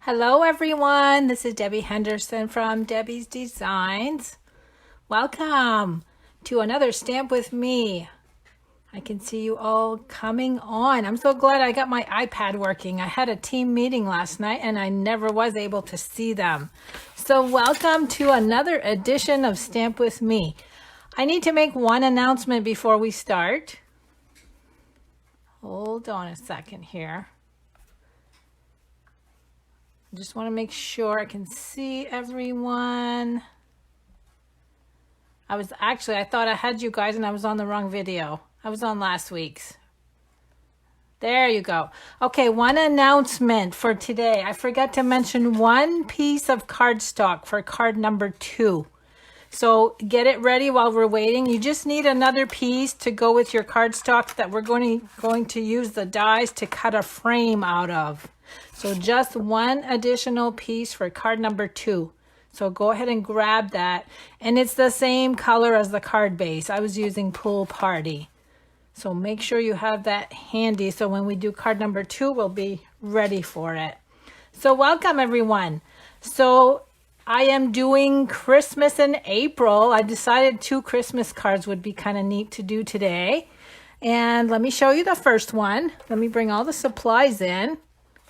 Hello everyone, this is Debbie Henderson from Debbie's Designs. Welcome to another Stamp with Me. I can see you all coming on. I'm so glad I got my iPad working. I had a team meeting last night and I never was able to see them. So welcome to another edition of Stamp with Me. I need to make one announcement before we start. Hold on a second here. I just want to make sure I can see everyone. I thought I had you guys and I was on the wrong video. I was on last week's. There you go. Okay, one announcement for today. I forgot to mention one piece of cardstock for card number 2. So get it ready while we're waiting. You just need another piece to go with your cardstock that we're going to use the dies to cut a frame out of. So just one additional piece for card number 2. So go ahead and grab that. And it's the same color as the card base. I was using Pool Party. So make sure you have that handy so when we do card number 2, we'll be ready for it. So welcome everyone. So I am doing Christmas in April. I decided 2 Christmas cards would be kind of neat to do today. And let me show you the first one. Let me bring all the supplies in.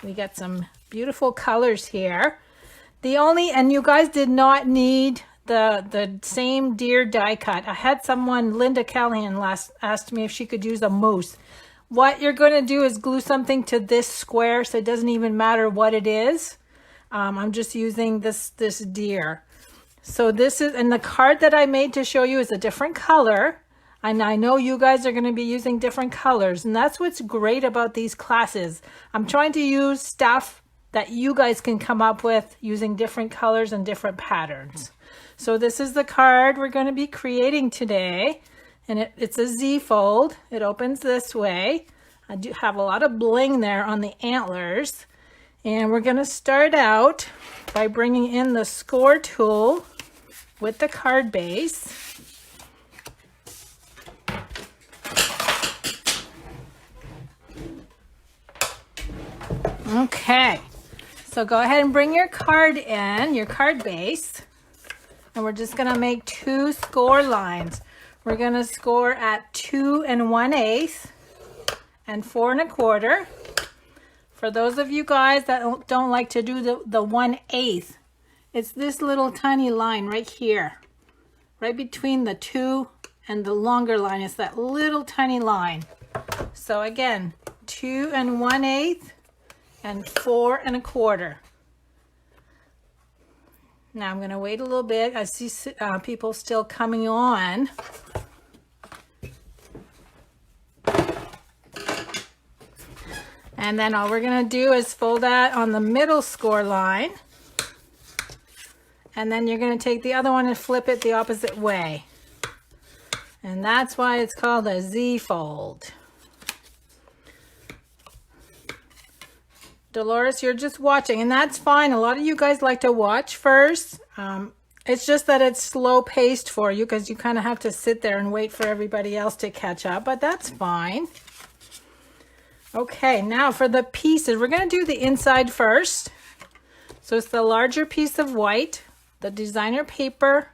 We got some beautiful colors here. And you guys did not need the same deer die cut. I had someone, Linda Callahan, asked me if she could use a moose. What you're going to do is glue something to this square so it doesn't even matter what it is. I'm just using this deer. So this is, and the card that I made to show you is a different color. And I know you guys are going to be using different colors. And that's what's great about these classes. I'm trying to use stuff that you guys can come up with using different colors and different patterns. So this is the card we're going to be creating today. And it's a Z fold. It opens this way. I do have a lot of bling there on the antlers. And we're going to start out by bringing in the score tool with the card base. Okay, so go ahead and bring your card in, your card base, and we're just going to make 2 score lines. We're going to score at 2 1/8 and 4 1/4. For those of you guys that don't like to do the 1/8, it's this little tiny line right here, right between the 2 and the longer line. It's that little tiny line. So again, 2 1/8 and 4 1/4. Now I'm going to wait a little bit. I see people still coming on. And then all we're going to do is fold that on the middle score line. And then you're going to take the other one and flip it the opposite way. And that's why it's called a Z fold. Dolores, you're just watching, and that's fine. A lot of you guys like to watch first. It's just that it's slow paced for you because you kind of have to sit there and wait for everybody else to catch up, but that's fine. Okay, now for the pieces, we're going to do the inside first. So it's the larger piece of white, the designer paper,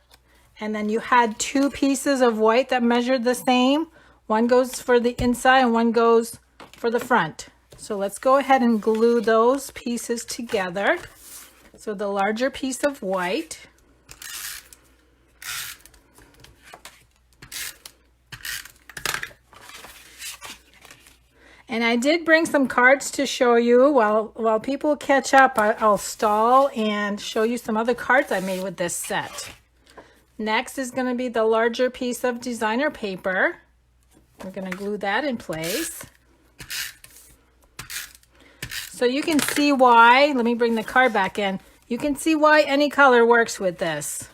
and then you had 2 pieces of white that measured the same. One goes for the inside and one goes for the front. So let's go ahead and glue those pieces together. So the larger piece of white. And I did bring some cards to show you. While people catch up, I'll stall and show you some other cards I made with this set. Next is going to be the larger piece of designer paper. We're going to glue that in place. So you can see why, let me bring the card back in. You can see why any color works with this.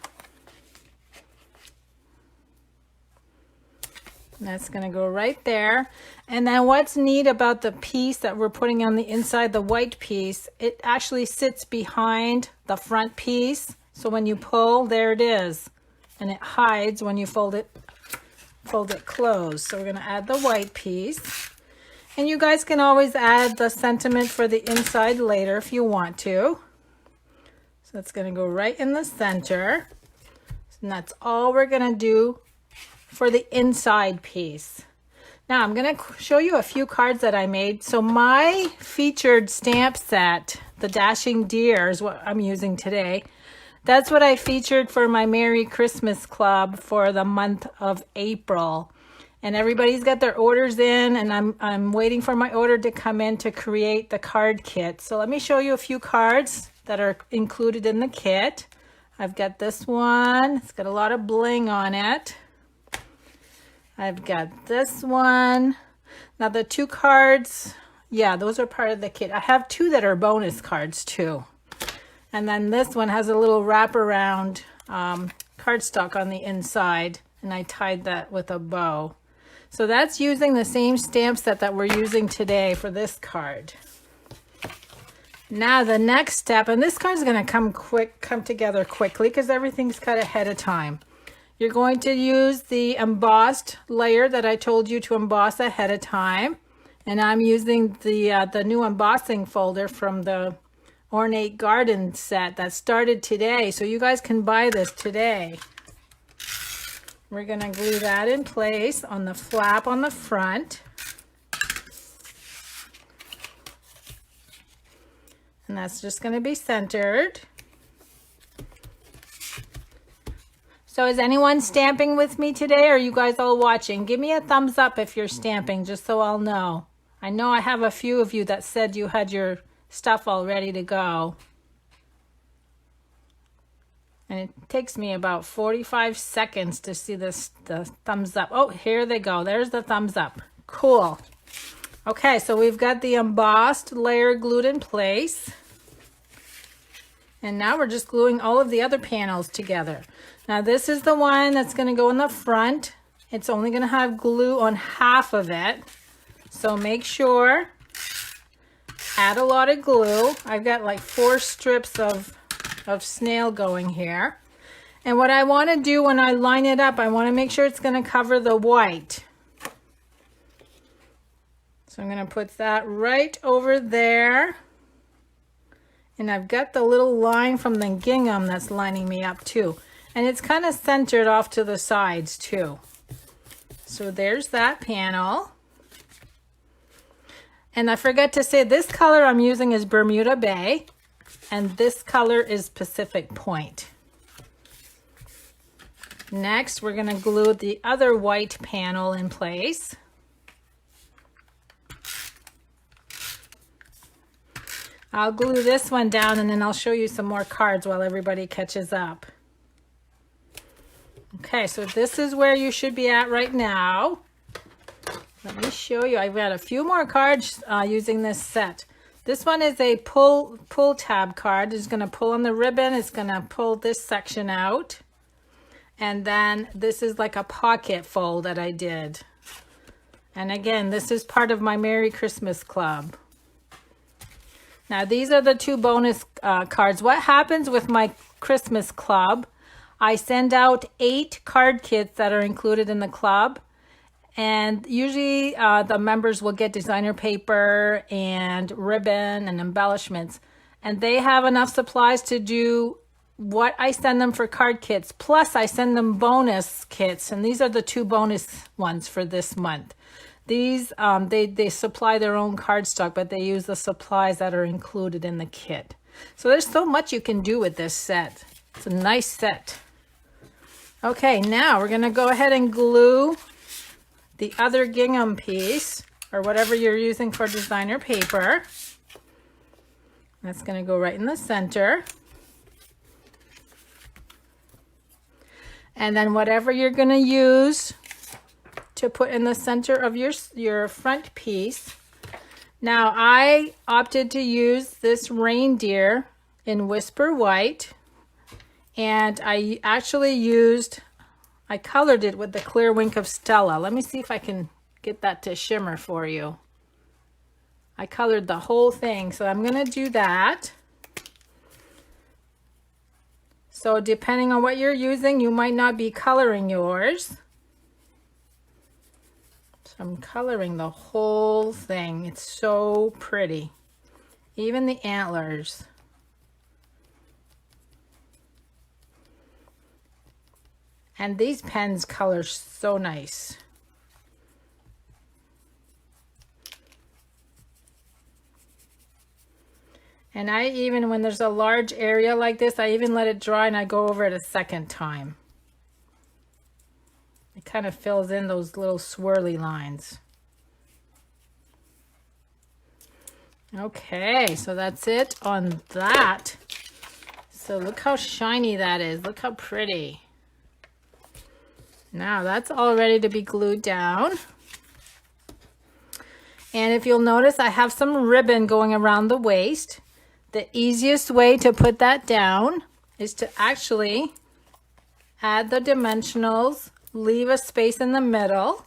That's going to go right there. And then what's neat about the piece that we're putting on the inside, the white piece, it actually sits behind the front piece. So when you pull, there it is. And it hides when you fold it closed. So we're going to add the white piece. And you guys can always add the sentiment for the inside later if you want to. So it's going to go right in the center. And that's all we're going to do for the inside piece. Now I'm going to show you a few cards that I made. So my featured stamp set, the Dashing Deer, is what I'm using today. That's what I featured for my Merry Christmas Club for the month of April. And everybody's got their orders in, and I'm waiting for my order to come in to create the card kit. So let me show you a few cards that are included in the kit. I've got this one. It's got a lot of bling on it. I've got this one. Now the two cards, yeah, those are part of the kit. I have two that are bonus cards too. And then this one has a little wraparound cardstock on the inside, and I tied that with a bow. So that's using the same stamp set that we're using today for this card. Now the next step, and this card's going to come together quickly because everything's cut ahead of time. You're going to use the embossed layer that I told you to emboss ahead of time. And I'm using the new embossing folder from the Ornate Garden set that started today. So you guys can buy this today. We're going to glue that in place on the flap on the front. And that's just going to be centered. So is anyone stamping with me today, or are you guys all watching? Give me a thumbs up if you're stamping, just so I'll know. I know I have a few of you that said you had your stuff all ready to go. And it takes me about 45 seconds to see the thumbs up. Oh, here they go. There's the thumbs up. Cool. Okay, so we've got the embossed layer glued in place. And now we're just gluing all of the other panels together. Now this is the one that's going to go in the front. It's only going to have glue on half of it. So make sure, add a lot of glue. I've got like 4 strips of snail going here. And what I want to do when I line it up, I want to make sure it's going to cover the white. So I'm going to put that right over there. And I've got the little line from the gingham that's lining me up too. And it's kind of centered off to the sides too. So there's that panel. And I forgot to say, this color I'm using is Bermuda Bay. And this color is Pacific Point. Next, we're going to glue the other white panel in place. I'll glue this one down, and then I'll show you some more cards while everybody catches up. Okay, so this is where you should be at right now. Let me show you. I've got a few more cards using this set. This one is a pull tab card. It's going to pull on the ribbon. It's going to pull this section out. And then this is like a pocket fold that I did. And again, this is part of my Merry Christmas Club. Now these are the 2 bonus cards. What happens with my Christmas Club, I send out 8 card kits that are included in the club. And usually the members will get designer paper and ribbon and embellishments. And they have enough supplies to do what I send them for card kits. Plus I send them bonus kits. And these are the 2 bonus ones for this month. These, they supply their own cardstock, but they use the supplies that are included in the kit. So there's so much you can do with this set. It's a nice set. Okay, now we're going to go ahead and glue the other gingham piece, or whatever you're using for designer paper. That's going to go right in the center. And then whatever you're going to use to put in the center of your front piece. Now I opted to use this reindeer in Whisper White, and I actually I colored it with the Clear Wink of Stella. Let me see if I can get that to shimmer for you. I colored the whole thing, so I'm going to do that. So depending on what you're using, you might not be coloring yours. So I'm coloring the whole thing. It's so pretty. Even the antlers. And these pens color so nice. And I even, when there's a large area like this, I even let it dry and I go over it a second time. It kind of fills in those little swirly lines. Okay, so that's it on that. So look how shiny that is. Look how pretty. Now that's all ready to be glued down. And if you'll notice, I have some ribbon going around the waist. The easiest way to put that down is to actually add the dimensionals, leave a space in the middle.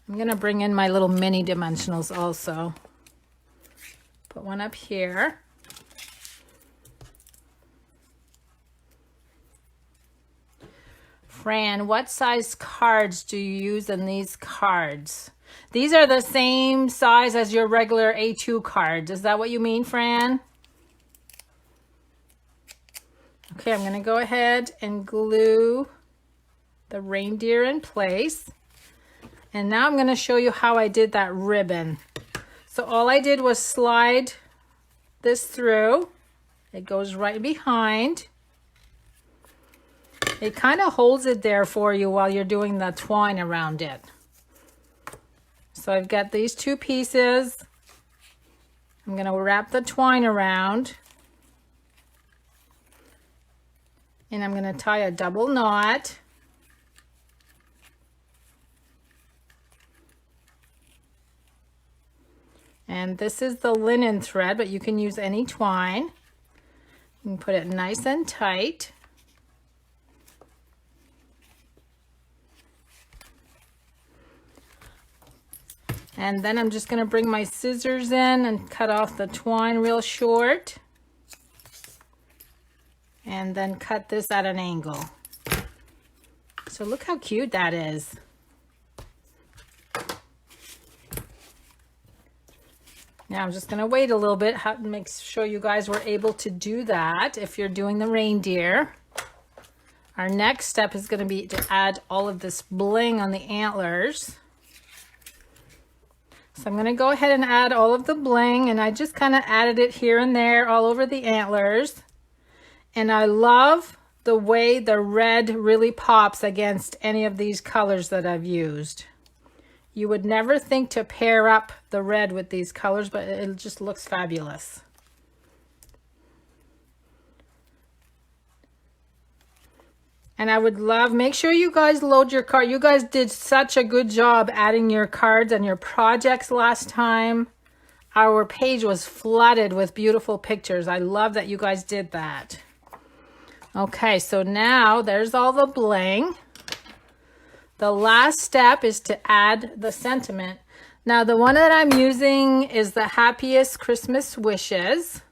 I'm going to bring in my little mini dimensionals also. Put one up here. Fran, what size cards do you use in these cards? These are the same size as your regular A2 cards. Is that what you mean, Fran? Okay, I'm going to go ahead and glue the reindeer in place. And now I'm going to show you how I did that ribbon. So all I did was slide this through. It goes right behind. It kind of holds it there for you while you're doing the twine around it. So I've got these two pieces. I'm going to wrap the twine around. And I'm going to tie a double knot. And this is the linen thread, but you can use any twine. You can put it nice and tight. And then I'm just going to bring my scissors in and cut off the twine real short. And then cut this at an angle. So look how cute that is. Now I'm just going to wait a little bit, make sure you guys were able to do that if you're doing the reindeer. Our next step is going to be to add all of this bling on the antlers. So I'm going to go ahead and add all of the bling, and I just kind of added it here and there all over the antlers. And I love the way the red really pops against any of these colors that I've used. You would never think to pair up the red with these colors, but it just looks fabulous. And I would love, make sure you guys load your card. You guys did such a good job adding your cards and your projects last time. Our page was flooded with beautiful pictures. I love that you guys did that. Okay, so now there's all the bling. The last step is to add the sentiment. Now the one that I'm using is the Happiest Christmas Wishes.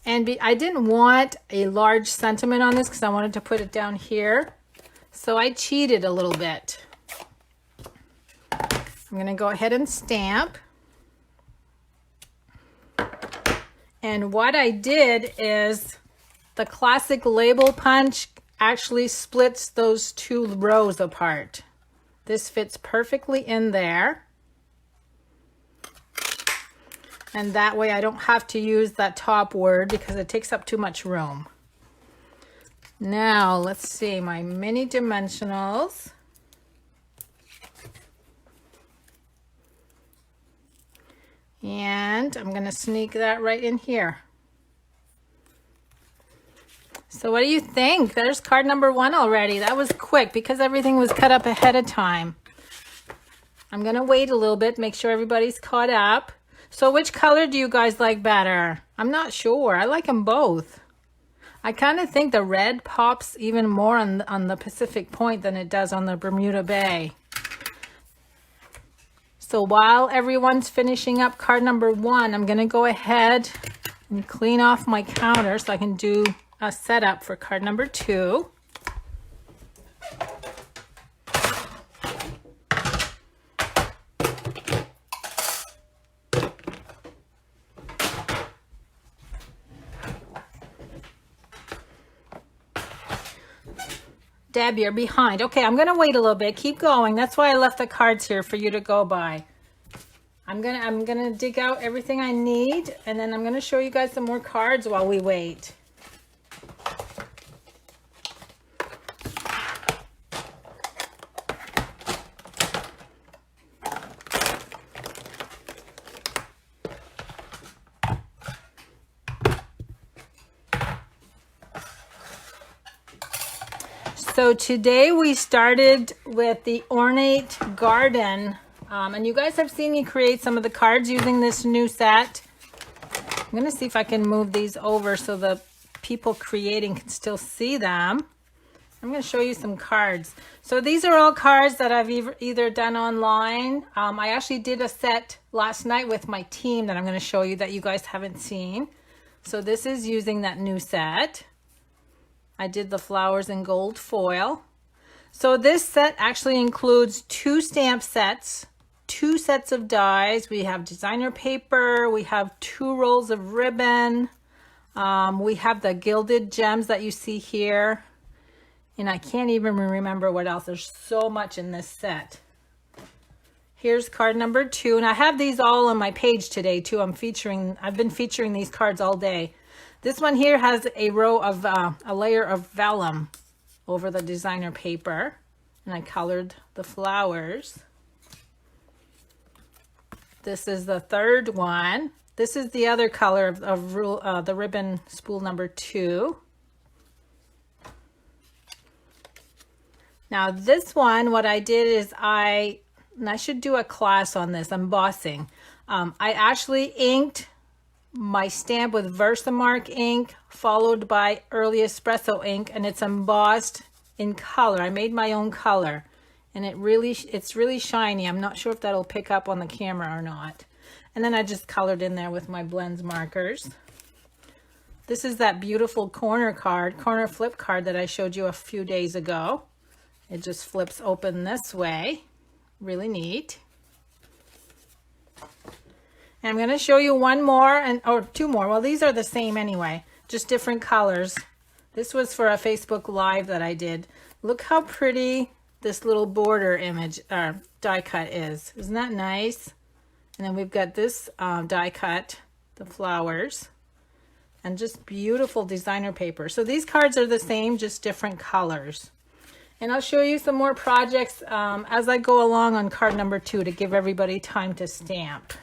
And I didn't want a large sentiment on this because I wanted to put it down here. So I cheated a little bit. I'm going to go ahead and stamp. And what I did is the classic label punch actually splits those two rows apart. This fits perfectly in there. And that way I don't have to use that top word because it takes up too much room. Now let's see my mini dimensionals. And I'm going to sneak that right in here. So what do you think? There's card number 1 already. That was quick because everything was cut up ahead of time. I'm going to wait a little bit, make sure everybody's caught up. So which color do you guys like better? I'm not sure. I like them both. I kind of think the red pops even more on the Pacific Point than it does on the Bermuda Bay. So while everyone's finishing up card number 1, I'm going to go ahead and clean off my counter so I can do a setup for card number 2. Deb, you're behind. Okay, I'm gonna wait a little bit. Keep going. That's why I left the cards here for you to go by. I'm gonna dig out everything I need, and then I'm gonna show you guys some more cards while we wait. So today we started with the Ornate Garden, and you guys have seen me create some of the cards using this new set. I'm going to see if I can move these over so the people creating can still see them. I'm going to show you some cards. So these are all cards that I've either done online. I actually did a set last night with my team that I'm going to show you that you guys haven't seen. So this is using that new set. I did the flowers in gold foil. So this set actually includes 2 stamp sets, 2 sets of dies. We have designer paper. We have 2 rolls of ribbon. We have the gilded gems that you see here. And I can't even remember what else. There's so much in this set. Here's card number 2. And I have these all on my page today too. I've been featuring these cards all day. This one here has a row of a layer of vellum over the designer paper, and I colored the flowers. This is the 3rd one. This is the other color of the ribbon spool number 2. Now this one, what I did is I should do a class on this, embossing. I actually inked my stamp with Versamark ink followed by early espresso ink, and it's embossed in color. I made my own color, and it's really shiny. I'm not sure if that'll pick up on the camera or not. And then I just colored in there with my blends markers. This is that beautiful corner flip card that I showed you a few days ago. It just flips open this way. Really neat. And I'm going to show you one more or 2 more. Well, these are the same anyway, just different colors. This was for a Facebook Live that I did. Look how pretty this little border image die cut is. Isn't that nice? And then we've got this die cut, the flowers, and just beautiful designer paper. So these cards are the same, just different colors. And I'll show you some more projects as I go along on card number 2 to give everybody time to stamp.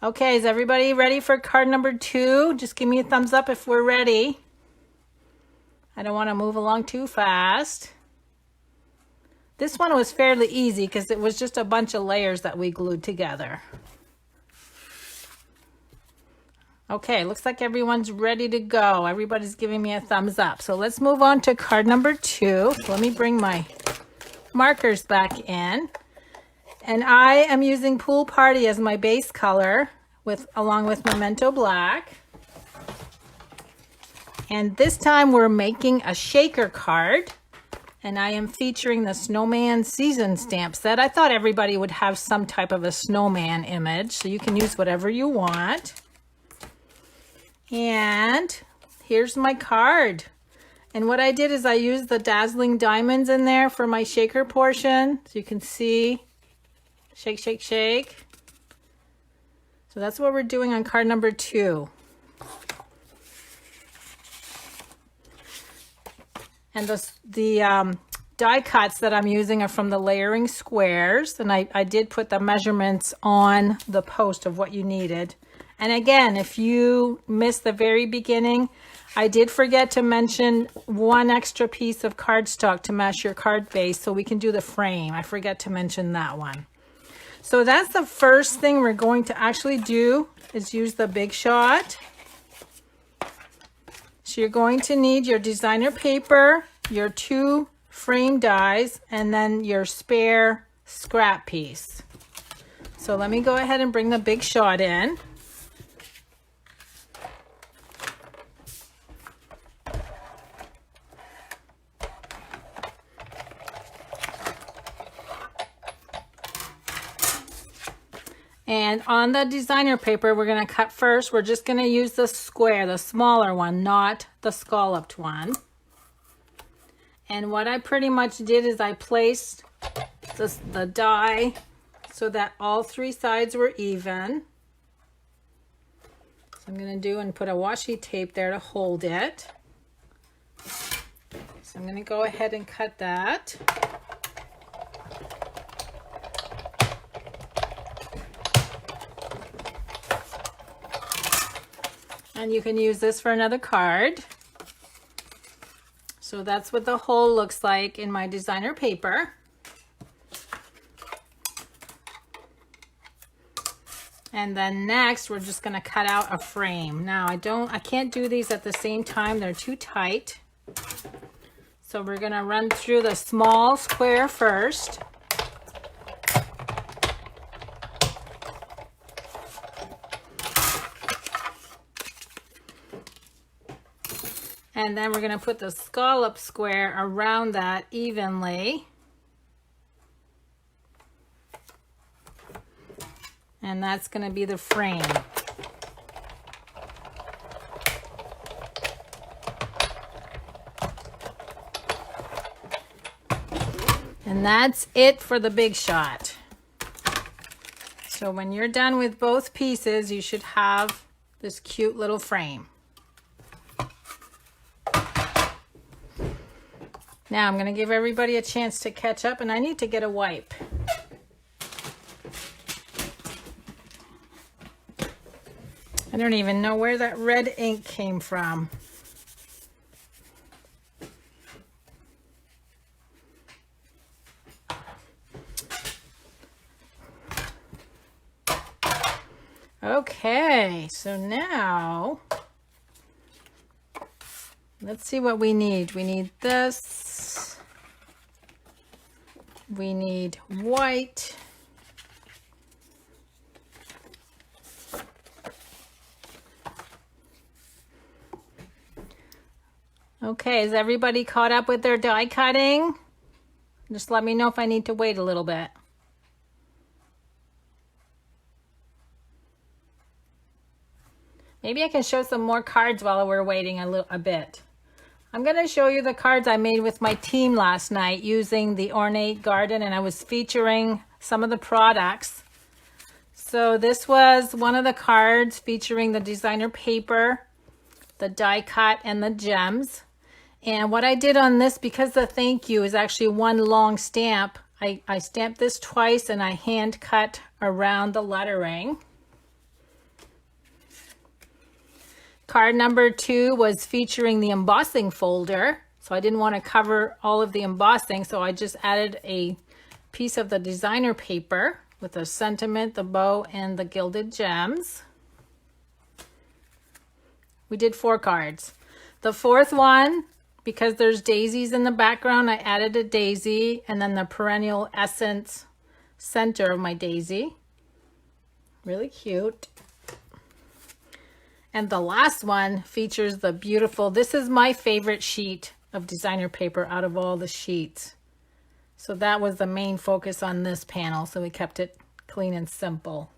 Okay, is everybody ready for card number 2? Just give me a thumbs up if we're ready. I don't want to move along too fast. This one was fairly easy because it was just a bunch of layers that we glued together. Okay, looks like everyone's ready to go. Everybody's giving me a thumbs up. So let's move on to card number 2. So let me bring my markers back in. And I am using Pool Party as my base color along with Memento Black. And this time we're making a shaker card. And I am featuring the Snowman season stamp set. I thought everybody would have some type of a snowman image, so you can use whatever you want. And here's my card. And what I did is I used the dazzling diamonds in there for my shaker portion. So you can see, shake, shake, shake. So that's what we're doing on card number 2. And the die cuts that I'm using are from the layering squares. And I did put the measurements on the post of what you needed. And again, if you missed the very beginning, I did forget to mention 1 extra piece of cardstock to match your card base so we can do the frame. I forgot to mention that one. So that's the first thing we're going to actually do is use the Big Shot. So you're going to need your designer paper, your 2 frame dies, and then your spare scrap piece. So let me go ahead and bring the Big Shot in. And on the designer paper, we're going to cut first. We're just going to use the square, the smaller one, not the scalloped one. And what I pretty much did is I placed the die so that all three sides were even. So I'm going to do and put a washi tape there to hold it. So I'm going to go ahead and cut that. And you can use this for another card. So that's what the hole looks like in my designer paper. And then next we're just going to cut out a frame. Now I can't do these at the same time. They're too tight. So we're going to run through the small square first. And then we're going to put the scallop square around that evenly. And that's going to be the frame. And that's it for the big shot. So when you're done with both pieces, you should have this cute little frame. Now I'm going to give everybody a chance to catch up, and I need to get a wipe. I don't even know where that red ink came from. Okay, so now let's see what we need. We need this. We need white. Okay, is everybody caught up with their die cutting? Just let me know if I need to wait a little bit. Maybe I can show some more cards while we're waiting a bit. I'm going to show you the cards I made with my team last night using the Ornate Garden, and I was featuring some of the products. So this was one of the cards featuring the designer paper, the die cut, and the gems. And what I did on this, because the thank you is actually one long stamp, I stamped this twice and I hand cut around the lettering. Card number 2 was featuring the embossing folder. So I didn't want to cover all of the embossing, so I just added a piece of the designer paper with the sentiment, the bow, and the gilded gems. We did 4 cards. The 4th one, because there's daisies in the background, I added a daisy and then the perennial essence center of my daisy. Really cute. And the last one features the beautiful, this is my favorite sheet of designer paper out of all the sheets. So that was the main focus on this panel, so we kept it clean and simple.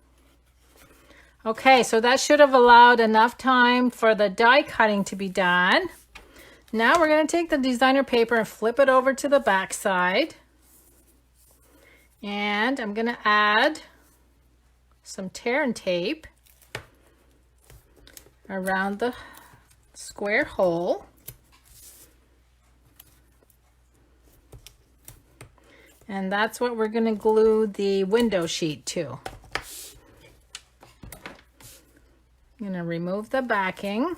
Okay, so that should have allowed enough time for the die cutting to be done. Now we're going to take the designer paper and flip it over to the back side. And I'm going to add some tear and tape around the square hole. And that's what we're going to glue the window sheet to. I'm going to remove the backing.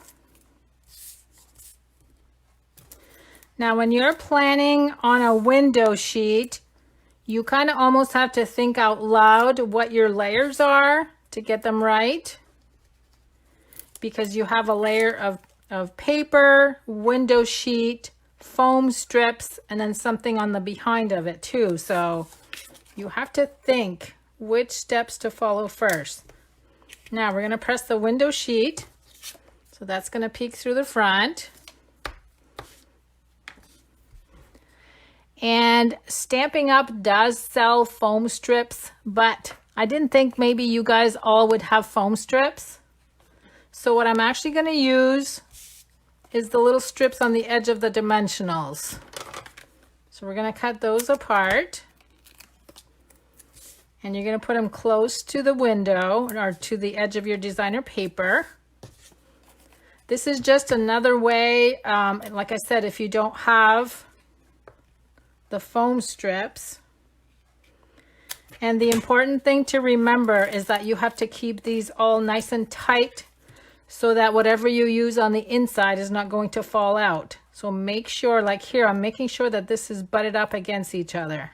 Now, when you're planning on a window sheet, you kind of almost have to think out loud what your layers are to get them right. Because you have a layer of paper, window sheet, foam strips, and then something on the behind of it too. So you have to think which steps to follow first. Now we're going to press the window sheet. So that's going to peek through the front. And Stampin' Up! Does sell foam strips, but I didn't think maybe you guys all would have foam strips. So what I'm actually going to use is the little strips on the edge of the dimensionals. So we're going to cut those apart. And you're going to put them close to the window or to the edge of your designer paper. This is just another way, like I said, if you don't have the foam strips. And the important thing to remember is that you have to keep these all nice and tight so that whatever you use on the inside is not going to fall out. So make sure, like here, I'm making sure that this is butted up against each other.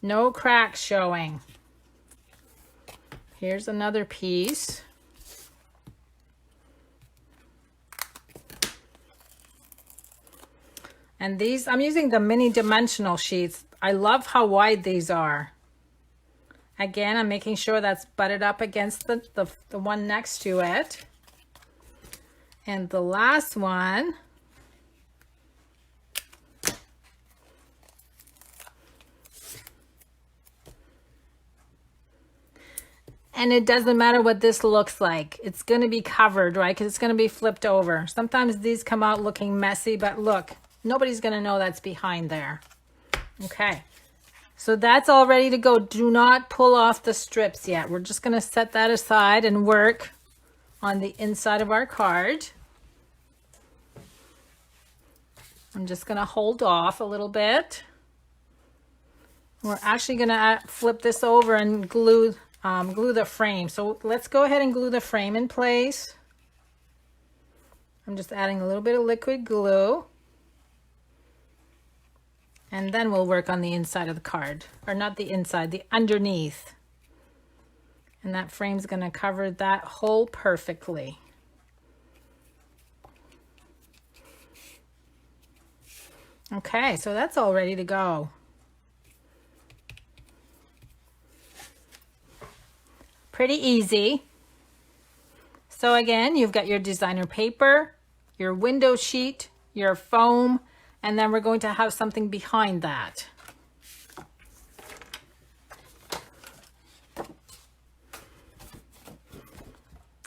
No cracks showing. Here's another piece. And these, I'm using the mini dimensional sheets. I love how wide these are. Again, I'm making sure that's butted up against the one next to it. And the last one, and it doesn't matter what this looks like. It's going to be covered, right? Because it's going to be flipped over. Sometimes these come out looking messy, but look, nobody's going to know that's behind there. Okay. So that's all ready to go. Do not pull off the strips yet. We're just going to set that aside and work on the inside of our card. I'm just going to hold off a little bit. We're actually going to flip this over and glue the frame. So let's go ahead and glue the frame in place. I'm just adding a little bit of liquid glue. And then we'll work on the inside of the card, or not the inside, the underneath. And that frame's going to cover that hole perfectly. Okay, so that's all ready to go. Pretty easy. So again, you've got your designer paper, your window sheet, your foam, and then we're going to have something behind that.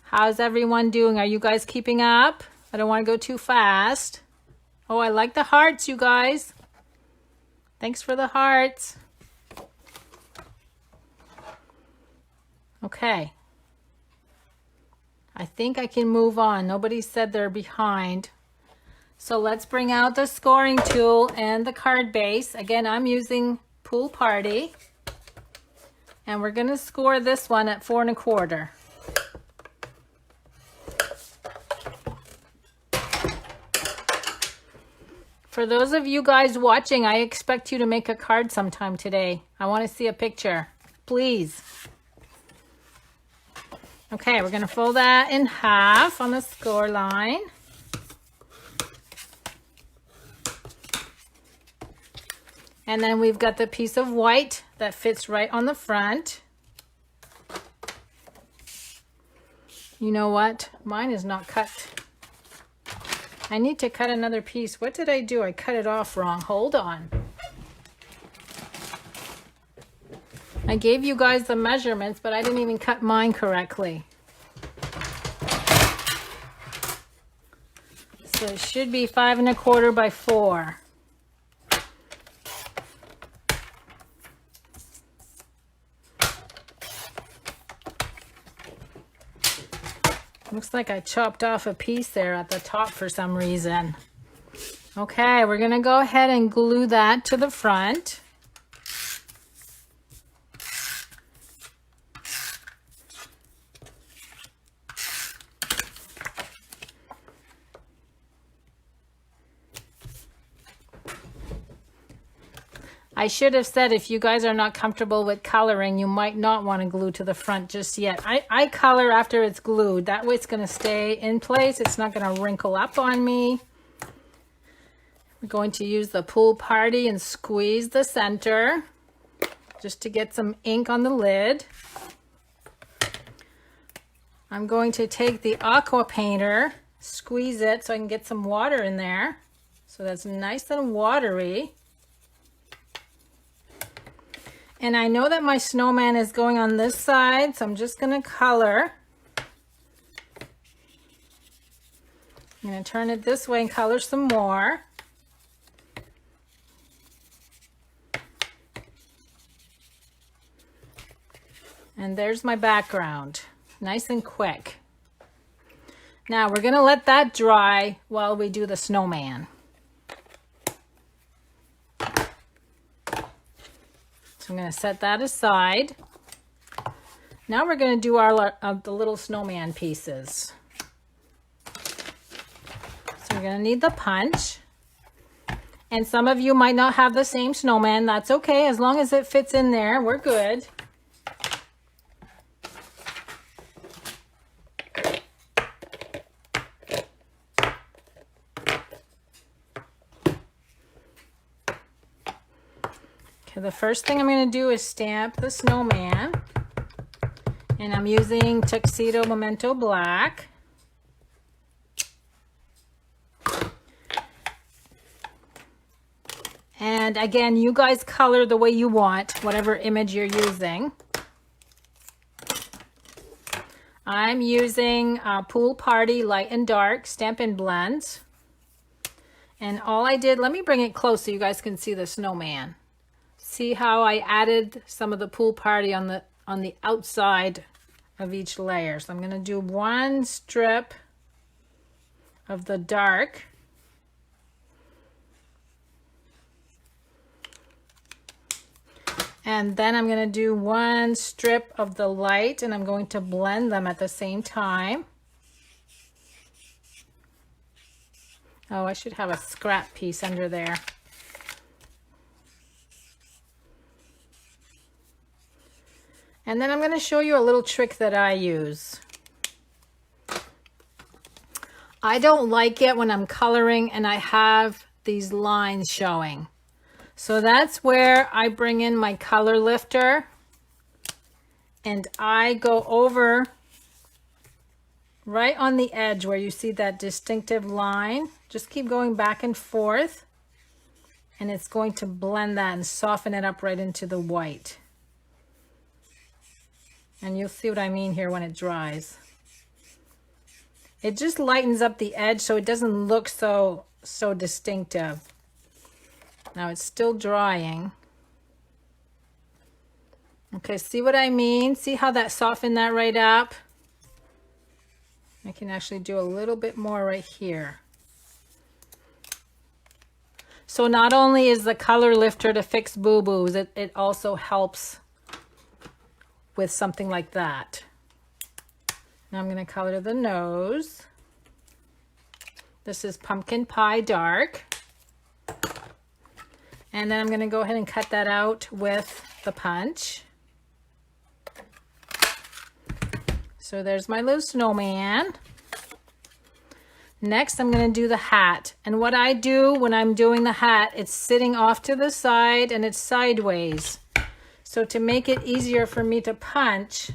How's everyone doing? Are you guys keeping up? I don't want to go too fast. Oh, I like the hearts, you guys. Thanks for the hearts. Okay. I think I can move on. Nobody said they're behind. So let's bring out the scoring tool and the card base. Again, I'm using Pool Party. And we're going to score this one at 4 1/4. For those of you guys watching, I expect you to make a card sometime today. I want to see a picture, please. Okay, we're going to fold that in half on the score line. And then we've got the piece of white that fits right on the front. You know what? Mine is not cut. I need to cut another piece. What did I do? I cut it off wrong. Hold on. I gave you guys the measurements, but I didn't even cut mine correctly. So it should be 5 1/4 by 4. Looks like I chopped off a piece there at the top for some reason. Okay, we're going to go ahead and glue that to the front. I should have said if you guys are not comfortable with coloring, you might not want to glue to the front just yet. I color after it's glued. That way it's going to stay in place. It's not going to wrinkle up on me. We're going to use the Pool Party and squeeze the center just to get some ink on the lid. I'm going to take the aqua painter, squeeze it so I can get some water in there. So that's nice and watery. And I know that my snowman is going on this side, so I'm just going to color. I'm going to turn it this way and color some more. And there's my background. Nice and quick. Now we're gonna let that dry while we do the snowman. So I'm gonna set that aside. Now we're gonna do our the little snowman pieces. So we're gonna need the punch. And some of you might not have the same snowman. That's okay, as long as it fits in there, we're good. Okay, the first thing I'm going to do is stamp the snowman. And I'm using Tuxedo Memento Black. And again, you guys color the way you want, whatever image you're using. I'm using Pool Party Light and Dark Stampin' Blends. And all I did, let me bring it close so you guys can see the snowman. See how I added some of the Pool Party on the outside of each layer. So I'm going to do one strip of the dark. And then I'm going to do one strip of the light, and I'm going to blend them at the same time. Oh, I should have a scrap piece under there. And then I'm going to show you a little trick that I use. I don't like it when I'm coloring and I have these lines showing. So that's where I bring in my color lifter and I go over right on the edge where you see that distinctive line. Just keep going back and forth and it's going to blend that and soften it up right into the white. And you'll see what I mean here when it dries. It just lightens up the edge so it doesn't look so distinctive. Now it's still drying. Okay, see what I mean? See how that softened that right up? I can actually do a little bit more right here. So not only is the color lifter to fix boo-boos, it also helps with something like that. Now I'm going to color the nose. This is Pumpkin Pie Dark. And then I'm going to go ahead and cut that out with the punch. So there's my little snowman. Next, I'm going to do the hat. And what I do when I'm doing the hat, it's sitting off to the side and it's sideways. So to make it easier for me to punch,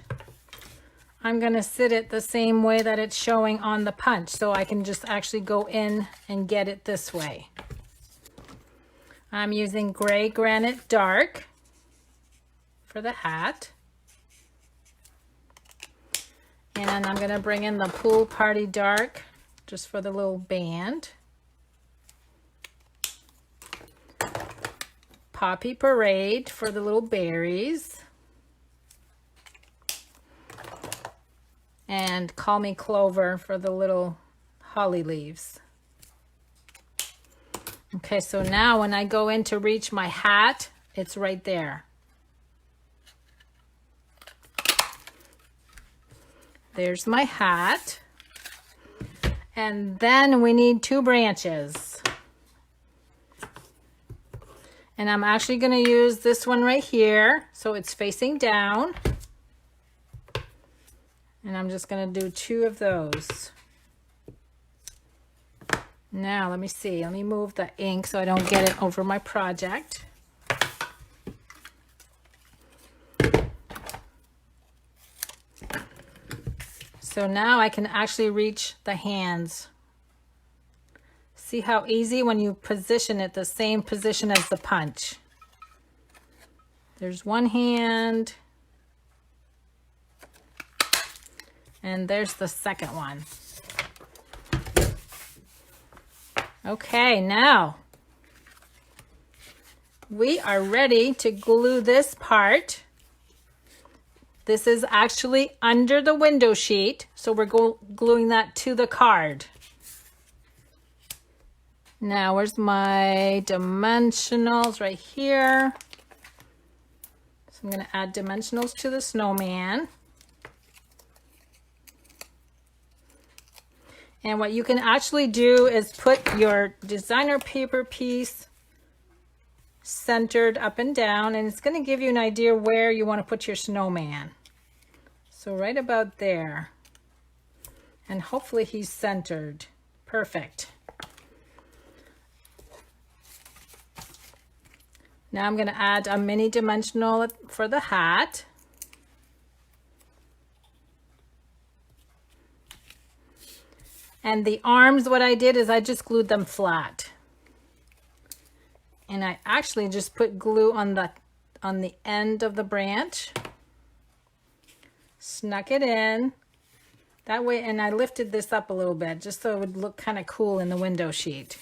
I'm going to sit it the same way that it's showing on the punch. So I can just actually go in and get it this way. I'm using Gray Granite Dark for the hat. And I'm going to bring in the Pool Party Dark just for the little band. Poppy Parade for the little berries. And Call Me Clover for the little holly leaves. Okay, so now when I go in to reach my hat, it's right there. There's my hat. And then we need 2 branches. And I'm actually going to use this one right here, so it's facing down. And I'm just going to do 2 of those. Now, let me see. Let me move the ink so I don't get it over my project. So now I can actually reach the hands. See how easy when you position it the same position as the punch. There's one hand. And there's the second one. Okay, now we are ready to glue this part. This is actually under the window sheet, so we're gluing that to the card. Now, where's my dimensionals? Right here. So I'm going to add dimensionals to the snowman. And what you can actually do is put your designer paper piece centered up and down, and it's going to give you an idea where you want to put your snowman. So right about there. And hopefully he's centered. Perfect. Now I'm going to add a mini dimensional for the hat. And the arms, what I did is I just glued them flat. And I actually just put glue on the end of the branch. Snuck it in. That way, and I lifted this up a little bit just so it would look kind of cool in the window sheet.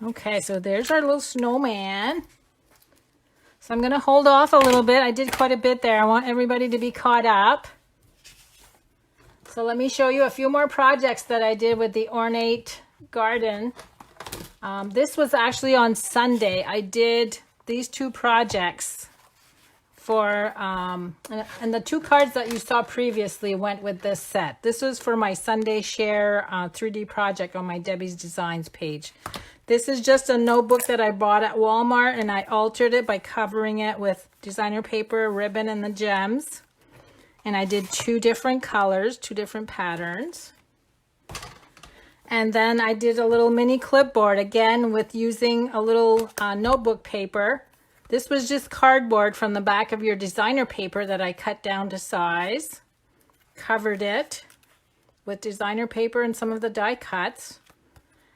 Okay, so there's our little snowman. So I'm going to hold off a little bit. I did quite a bit there. I want everybody to be caught up. So let me show you a few more projects that I did with the ornate garden. This was actually on Sunday. I did these two projects for, and the two cards that you saw previously went with this set. This was for my Sunday Share 3D project on my Debbie's Designs page. This is just a notebook that I bought at Walmart, and I altered it by covering it with designer paper, ribbon, and the gems. And I did two different colors, two different patterns. And then I did a little mini clipboard, again with using a little notebook paper. This was just cardboard from the back of your designer paper that I cut down to size. Covered it with designer paper and some of the die cuts.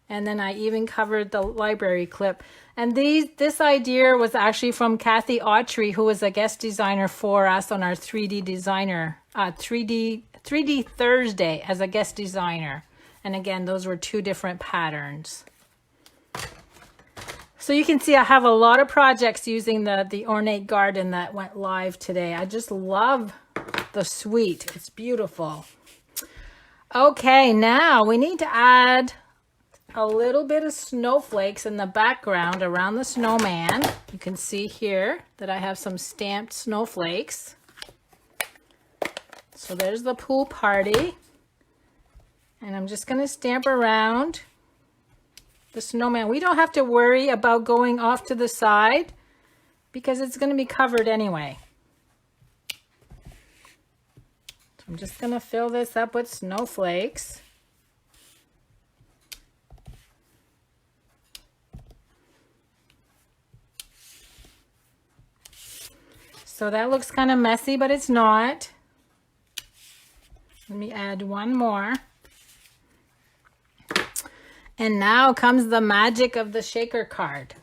And then I even covered the library clip. And this idea was actually from Kathy Autry, who was a guest designer for us on our 3D designer, 3D Thursday as a guest designer. And again, those were two different patterns. So you can see I have a lot of projects using the ornate garden that went live today. I just love the suite. It's beautiful. Okay, now we need to add a little bit of snowflakes in the background around the snowman. You can see here that I have some stamped snowflakes. So there's the pool party. And I'm just going to stamp around the snowman. We don't have to worry about going off to the side because it's going to be covered anyway. So I'm just going to fill this up with snowflakes. So that looks kind of messy, but it's not. Let me add one more. And now comes the magic of the shaker card.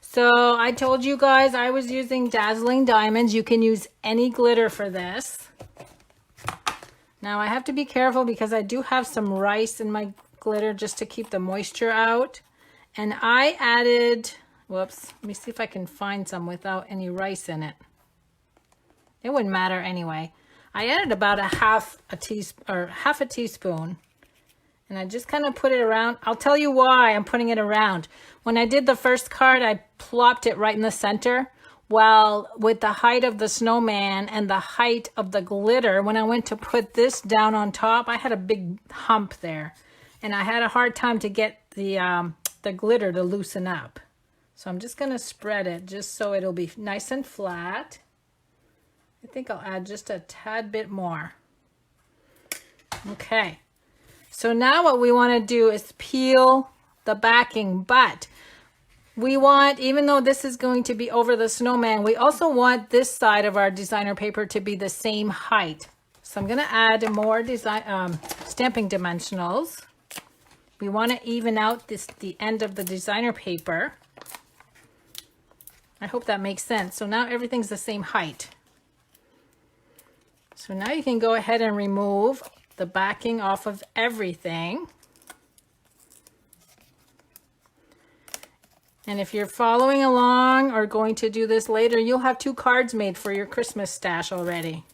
So I told you guys I was using Dazzling Diamonds. You can use any glitter for this. Now I have to be careful because I do have some rice in my glitter just to keep the moisture out. And I added, whoops, let me see if I can find some without any rice in it. It wouldn't matter anyway. I added about half a teaspoon. And I just kind of put it around. I'll tell you why I'm putting it around. When I did the first card, I plopped it right in the center. Well, with the height of the snowman and the height of the glitter, when I went to put this down on top, I had a big hump there. And I had a hard time to get the glitter to loosen up. So I'm just going to spread it just so it'll be nice and flat. I think I'll add just a tad bit more. Okay. So now what we want to do is peel the backing, but we want, even though this is going to be over the snowman, we also want this side of our designer paper to be the same height. So I'm going to add more stamping dimensionals. We want to even out the end of the designer paper. I hope that makes sense. So now everything's the same height. So now you can go ahead and remove the backing off of everything. And if you're following along or going to do this later, you'll have 2 cards made for your Christmas stash already.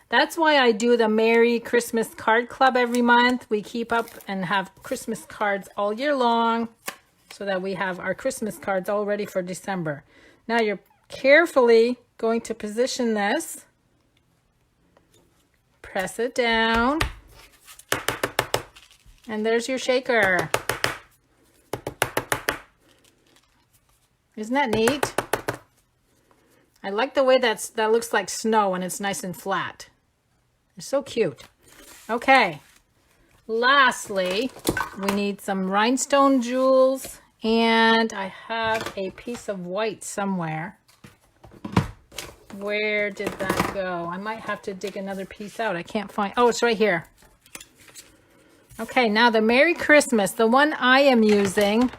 That's why I do the Merry Christmas Card Club every month. We keep up and have Christmas cards all year long so that we have our Christmas cards all ready for December. Now you're carefully going to position this. Press it down. And there's your shaker. Isn't that neat? I like the way that looks like snow and it's nice and flat. It's so cute. Okay. Lastly, we need some Rhinestone Jewels, and I have a piece of white somewhere. Where did that go? I might have to dig another piece out. I can't find. Oh, it's right here. Okay, now the Merry Christmas, the one I am using,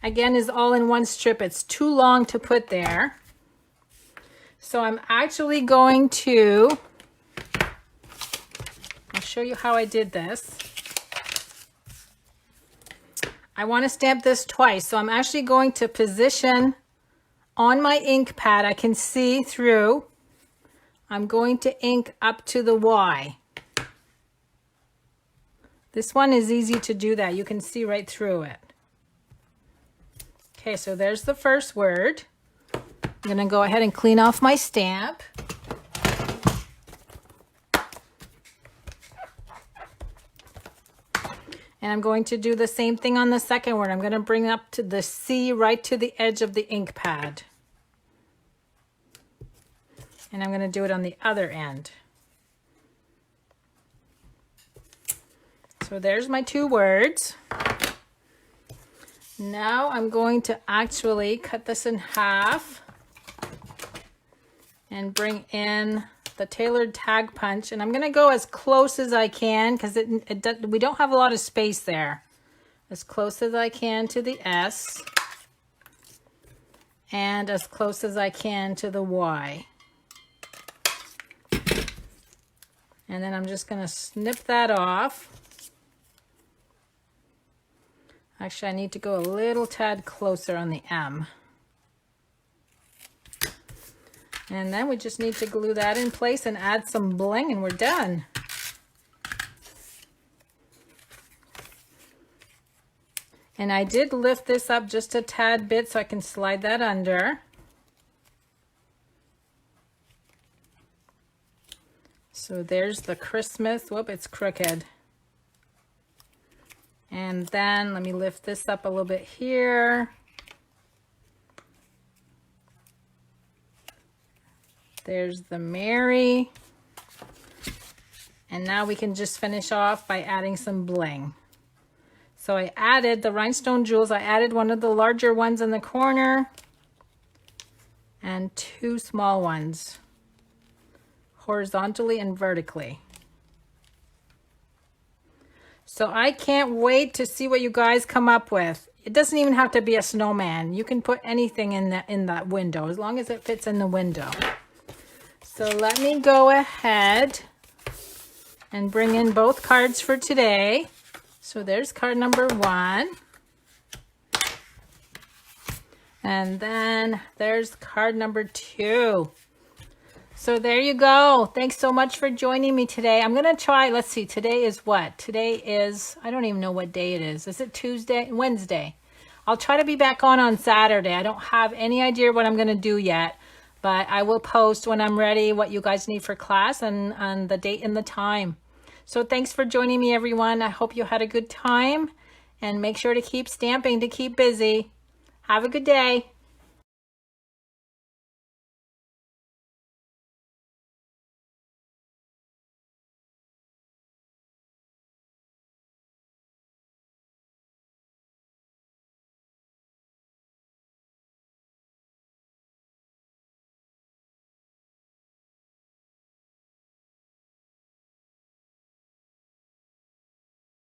again, is all in one strip. It's too long to put there. So I'm actually going to, I'll show you how I did this. I want to stamp this twice. So I'm actually going to position on my ink pad. I can see through. I'm going to ink up to the Y. This one is easy to do that. You can see right through it. Okay, so there's the first word. I'm going to go ahead and clean off my stamp. And I'm going to do the same thing on the second word. I'm going to bring up to the C right to the edge of the ink pad. And I'm going to do it on the other end. So there's my 2 words. Now I'm going to actually cut this in half and bring in the tailored tag punch, and I'm going to go as close as I can because we don't have a lot of space there. As close as I can to the S and as close as I can to the Y. And then I'm just going to snip that off. Actually, I need to go a little tad closer on the M. And then we just need to glue that in place and add some bling and we're done. And I did lift this up just a tad bit so I can slide that under. So there's the Christmas. Whoop, it's crooked. And then let me lift this up a little bit here. There's the Merry. And now we can just finish off by adding some bling. So I added the Rhinestone Jewels. I added one of the larger ones in the corner and 2 small ones, horizontally and vertically. So I can't wait to see what you guys come up with. It doesn't even have to be a snowman. You can put anything in that window as long as it fits in the window. So let me go ahead and bring in both cards for today. So there's card number 1. And then there's card number 2. So there you go. Thanks so much for joining me today. I'm going to try, let's see, today is what? Today is, I don't even know what day it is. Is it Tuesday? Wednesday. I'll try to be back on Saturday. I don't have any idea what I'm going to do yet. But I will post when I'm ready what you guys need for class and the date and the time. So thanks for joining me, everyone. I hope you had a good time. And make sure to keep stamping to keep busy. Have a good day.